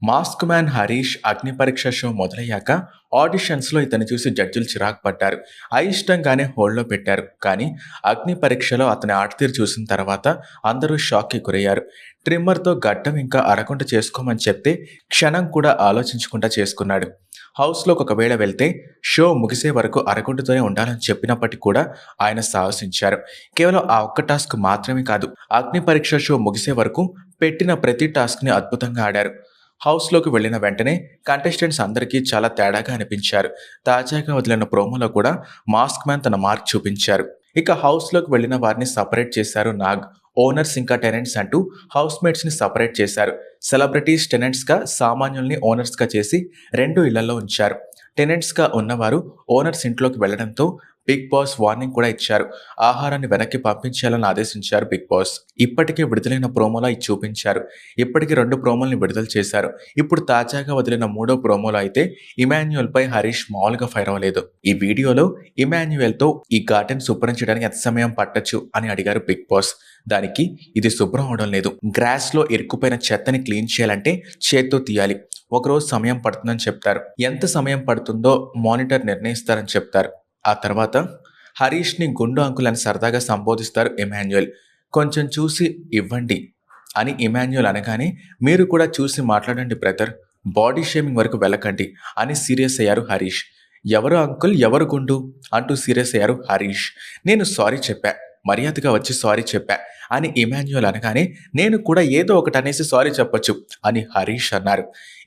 Mask man Harish అగ్ని పరీక్ష show మొదలయ్యాక ఆడిషన్స్లో ఇతన్ని చూసి జడ్జిలు చిరాకు పడ్డారు. అయిష్టంగానే హోల్డ్లో పెట్టారు. కానీ అగ్ని పరీక్షలో అతని ఆటతీరు చూసిన తర్వాత అందరూ షాక్కి గురయ్యారు. ట్రిమ్మర్తో గడ్డం ఇంకా అరకుంట చేసుకోమని చెప్తే క్షణం కూడా ఆలోచించకుండా చేసుకున్నాడు. హౌస్లోకి ఒకవేళ వెళ్తే షో ముగిసే వరకు అరకుంటతోనే ఉండాలని చెప్పినప్పటికీ కూడా ఆయన సాహసించారు. కేవలం ఆ ఒక్క టాస్క్ మాత్రమే కాదు, అగ్ని పరీక్ష షో ముగిసే వరకు పెట్టిన ప్రతి టాస్క్ని అద్భుతంగా ఆడారు. హౌస్లోకి వెళ్ళిన వెంటనే కంటెస్టెంట్స్ అందరికీ చాలా తేడాగా అనిపించారు. తాజాగా వదిలిన ప్రోమోలో కూడా మాస్క్ మ్యాన్ తన మార్క్ చూపించారు. ఇక హౌస్లోకి వెళ్ళిన వారిని సపరేట్ చేశారు నాగ్. ఓనర్స్ ఇంకా టెనెంట్స్ అంటూ హౌస్మేట్స్ని సపరేట్ చేశారు. సెలబ్రిటీస్ టెనెంట్స్గా, సామాన్యుల్ని ఓనర్స్గా చేసి 2 ఇళ్లలో ఉంచారు. టెనెంట్స్గా ఉన్నవారు ఓనర్స్ ఇంట్లోకి వెళ్లడంతో బిగ్ బాస్ వార్నింగ్ కూడా ఇచ్చారు. ఆహారాన్ని వెనక్కి పంపించేయాలని ఆదేశించారు బిగ్ బాస్. ఇప్పటికే విడుదలైన ప్రోమోలో ఇది చూపించారు. ఇప్పటికి 2 ప్రోమోల్ని విడుదల చేశారు. ఇప్పుడు తాజాగా వదిలిన 3వ ప్రోమోలో అయితే ఇమాన్యుయల్ పై హరీష్ మామూలుగా ఫైర్ అవ్వలేదు. ఈ వీడియోలో ఇమాన్యుయల్తో ఈ గార్డెన్ శుభ్రం చేయడానికి ఎంత సమయం పట్టొచ్చు అని అడిగారు బిగ్ బాస్. దానికి ఇది శుభ్రం అవడం లేదు, గ్రాస్లో ఇరుక్కుపోయిన చెత్తని క్లీన్ చేయాలంటే చేత్తో తీయాలి, ఒకరోజు సమయం పడుతుందని చెప్తారు. ఎంత సమయం పడుతుందో మానిటర్ నిర్ణయిస్తారని చెప్తారు. ఆ తర్వాత హరీష్ని గుండు అంకుల్ అని సరదాగా సంబోధిస్తారు ఇమాన్యుయల్. కొంచెం చూసి ఇవ్వండి అని ఇమాన్యుయల్ అనగానే, మీరు కూడా చూసి మాట్లాడండి బ్రదర్, బాడీ షేమింగ్ వరకు వెళ్ళకండి అని సీరియస్ అయ్యారు హరీష్. ఎవరు అంకుల్, ఎవరు గుండు అంటూ సీరియస్ అయ్యారు హరీష్. నేను సారీ చెప్పా, మర్యాదగా వచ్చి సారీ చెప్పా అని ఇమాన్యుయల్ అనగానే, నేను కూడా ఏదో ఒకటి అనేసి సారీ చెప్పొచ్చు అని హరీష్ అన్నారు.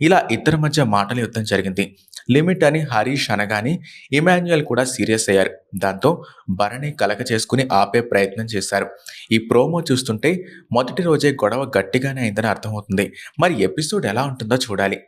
ఇలా ఇద్దరి మధ్య మాటల యుద్ధం జరిగింది. లిమిట్ అని హరీష్ అనగానే ఇమాన్యుయల్ కూడా సీరియస్ అయ్యారు. దాంతో భరణి కలక చేసుకుని ఆపే ప్రయత్నం చేశారు. ఈ ప్రోమో చూస్తుంటే మొదటి రోజే గొడవ గట్టిగానే అయిందని అర్థమవుతుంది. మరి ఎపిసోడ్ ఎలా ఉంటుందో చూడాలి.